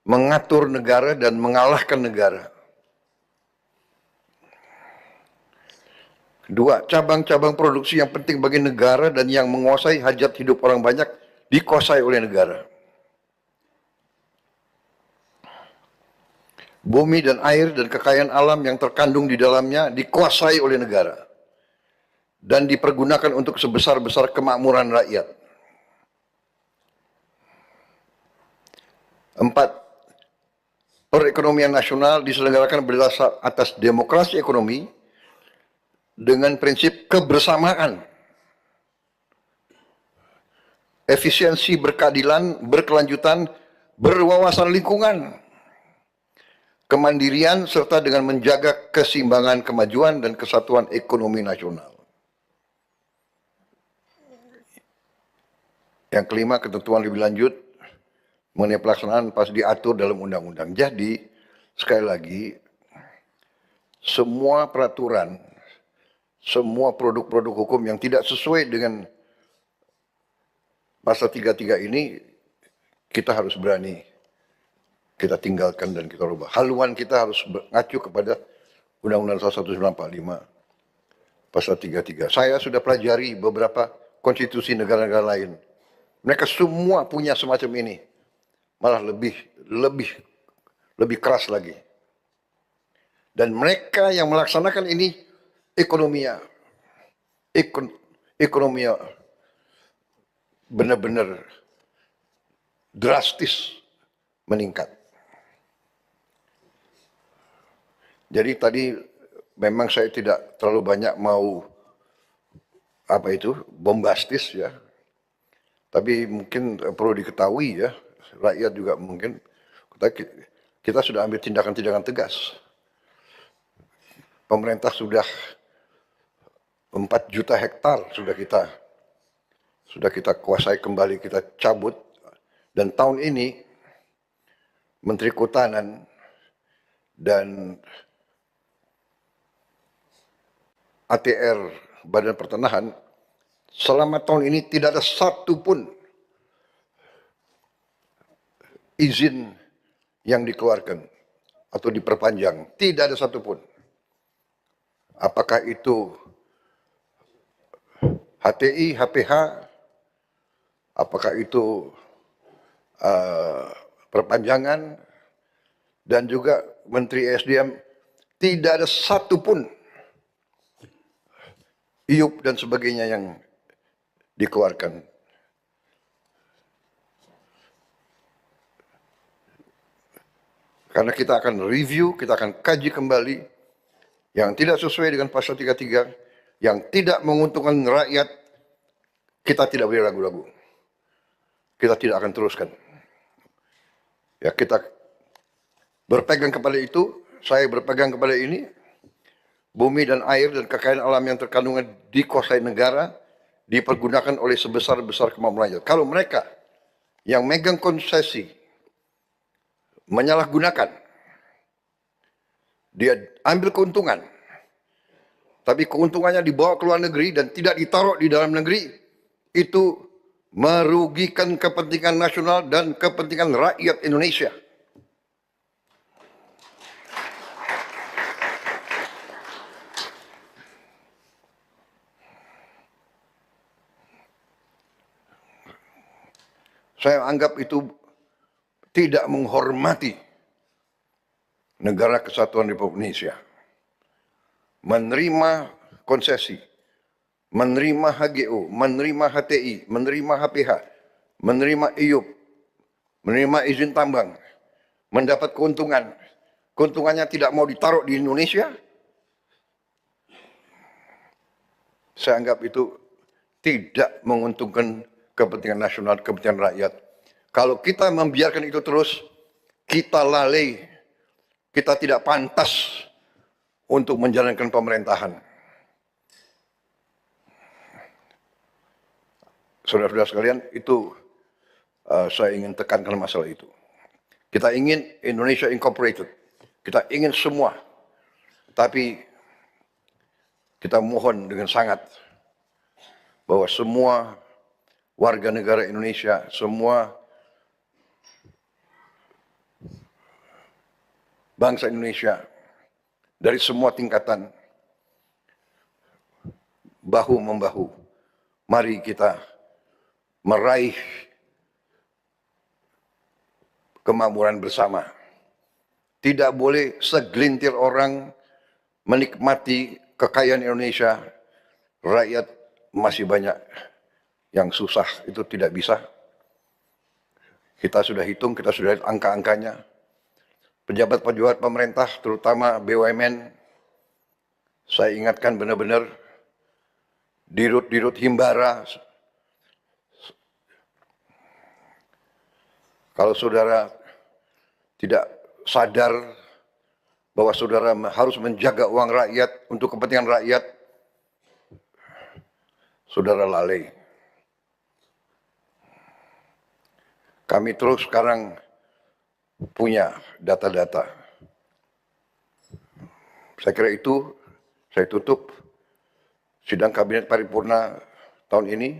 mengatur negara dan mengalahkan negara. Kedua, cabang-cabang produksi yang penting bagi negara dan yang menguasai hajat hidup orang banyak dikuasai oleh negara. Bumi dan air dan kekayaan alam yang terkandung di dalamnya dikuasai oleh negara dan dipergunakan untuk sebesar-besar kemakmuran rakyat. 4. Perekonomian nasional diselenggarakan berdasar atas demokrasi ekonomi dengan prinsip kebersamaan, efisiensi berkeadilan, berkelanjutan, berwawasan lingkungan, kemandirian, serta dengan menjaga keseimbangan kemajuan dan kesatuan ekonomi nasional. Yang kelima, ketentuan lebih lanjut mengenai pelaksanaan pas diatur dalam undang-undang. Jadi, sekali lagi, semua peraturan, semua produk-produk hukum yang tidak sesuai dengan pasal 33 ini, kita harus berani, kita tinggalkan dan kita rubah. Haluan kita harus mengacu kepada Undang-Undang 1945, pasal 33. Saya sudah pelajari beberapa konstitusi negara-negara lain. Mereka semua punya semacam ini. Malah lebih keras lagi. Dan mereka yang melaksanakan ini ekonominya benar-benar drastis meningkat. Jadi tadi memang saya tidak terlalu banyak mau bombastis ya. Tapi mungkin perlu diketahui ya, rakyat juga mungkin kita sudah ambil tindakan-tindakan tegas. Pemerintah sudah 4 juta hektar sudah kita kuasai kembali, kita cabut. Dan tahun ini Menteri Kehutanan dan ATR Badan Pertanahan selama tahun ini tidak ada satu pun izin yang dikeluarkan atau diperpanjang. Tidak ada satu pun. Apakah itu HTI, HPH, apakah itu perpanjangan, dan juga Menteri SDM, tidak ada satu pun IUP dan sebagainya yang dikeluarkan. Karena kita akan review, kita akan kaji kembali yang tidak sesuai dengan pasal 33, yang tidak menguntungkan rakyat, kita tidak boleh ragu-ragu. Kita tidak akan teruskan. Ya, kita berpegang kepada itu, saya berpegang kepada ini, bumi dan air dan kekayaan alam yang terkandung dikuasai negara, dipergunakan oleh sebesar-besar kemampuan rakyat. Kalau mereka yang megang konsesi menyalahgunakan, dia ambil keuntungan, tapi keuntungannya dibawa ke luar negeri dan tidak ditaruh di dalam negeri, itu merugikan kepentingan nasional dan kepentingan rakyat Indonesia. Saya anggap itu tidak menghormati negara kesatuan Republik Indonesia. Menerima konsesi, menerima HGO, menerima HTI, menerima HPH, menerima IUP, menerima izin tambang, mendapat keuntungan, keuntungannya tidak mau ditaruh di Indonesia, saya anggap itu tidak menguntungkan kepentingan nasional, kepentingan rakyat. Kalau kita membiarkan itu terus, kita lalai, kita tidak pantas untuk menjalankan pemerintahan. Saudara-saudara sekalian, itu saya ingin tekankan masalah itu. Kita ingin Indonesia Incorporated, kita ingin semua, tapi kita mohon dengan sangat bahwa semua warga negara Indonesia, semua bangsa Indonesia dari semua tingkatan bahu-membahu. Mari kita meraih kemakmuran bersama. Tidak boleh segelintir orang menikmati kekayaan Indonesia, rakyat masih banyak yang susah, itu tidak bisa. Kita sudah hitung, kita sudah lihat angka-angkanya. Pejabat-pejabat pemerintah, terutama BUMN, saya ingatkan benar-benar, dirut-dirut Himbara, kalau saudara tidak sadar bahwa saudara harus menjaga uang rakyat untuk kepentingan rakyat, saudara lalai. Kami terus sekarang punya data-data. Saya kira itu, saya tutup sidang kabinet paripurna tahun ini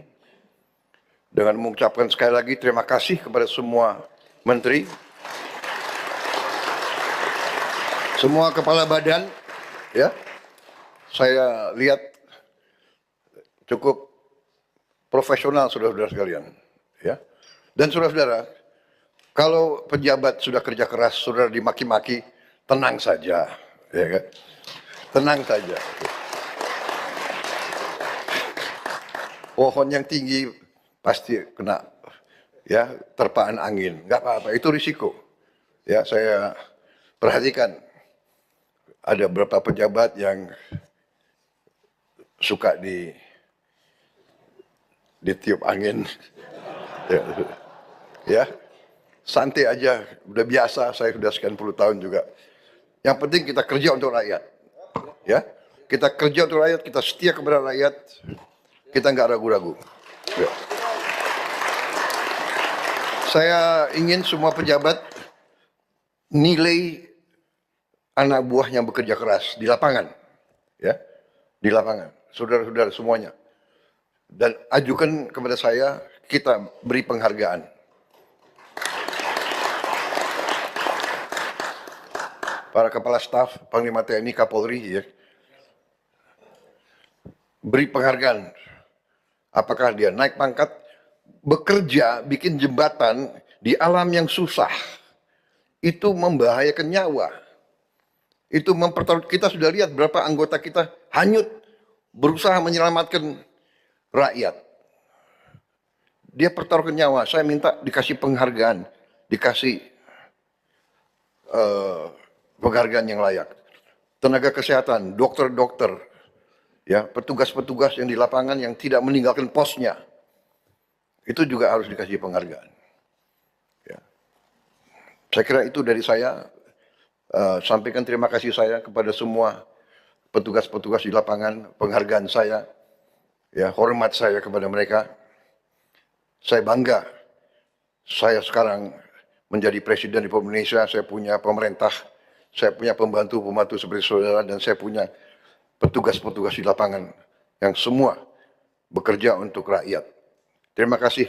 dengan mengucapkan sekali lagi terima kasih kepada semua menteri, semua kepala badan, ya. Saya lihat cukup profesional saudara-saudara sekalian, ya. Dan saudara-saudara, kalau pejabat sudah kerja keras, saudara dimaki-maki, tenang saja, ya kan? Tenang saja. Pohon yang tinggi pasti kena, ya, terpaan angin, nggak apa-apa, itu risiko. Ya, saya perhatikan ada beberapa pejabat yang suka ditiup angin. Ya, santai aja, udah biasa, saya sudah sekian puluh tahun juga. Yang penting kita kerja untuk rakyat, ya, kita kerja untuk rakyat, kita setia kepada rakyat, kita nggak ragu-ragu. Ya. Saya ingin semua pejabat nilai anak buah yang bekerja keras di lapangan, ya, di lapangan, saudara-saudara semuanya, dan ajukan kepada saya, kita beri penghargaan. Para kepala staf, Panglima TNI, Kapolri, ya, beri penghargaan. Apakah dia naik pangkat, bekerja, bikin jembatan di alam yang susah, itu membahayakan nyawa. Itu mempertaruhkan, kita sudah lihat berapa anggota kita hanyut berusaha menyelamatkan rakyat. Dia pertaruhkan nyawa. Saya minta dikasih penghargaan, dikasih penghargaan yang layak. Tenaga kesehatan, dokter-dokter, ya, petugas-petugas yang di lapangan yang tidak meninggalkan posnya, itu juga harus dikasih penghargaan. Ya. Saya kira itu dari saya. Sampaikan terima kasih saya kepada semua petugas-petugas di lapangan, penghargaan saya, ya, hormat saya kepada mereka. Saya bangga, saya sekarang menjadi Presiden Republik Indonesia, saya punya pemerintah, saya punya pembantu-pembantu seperti saudara, dan saya punya petugas-petugas di lapangan yang semua bekerja untuk rakyat. Terima kasih.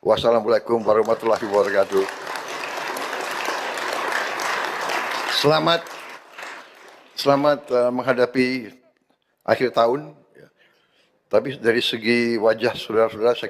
Wassalamualaikum warahmatullahi wabarakatuh. Selamat menghadapi akhir tahun. Tapi dari segi wajah saudara-saudara, saya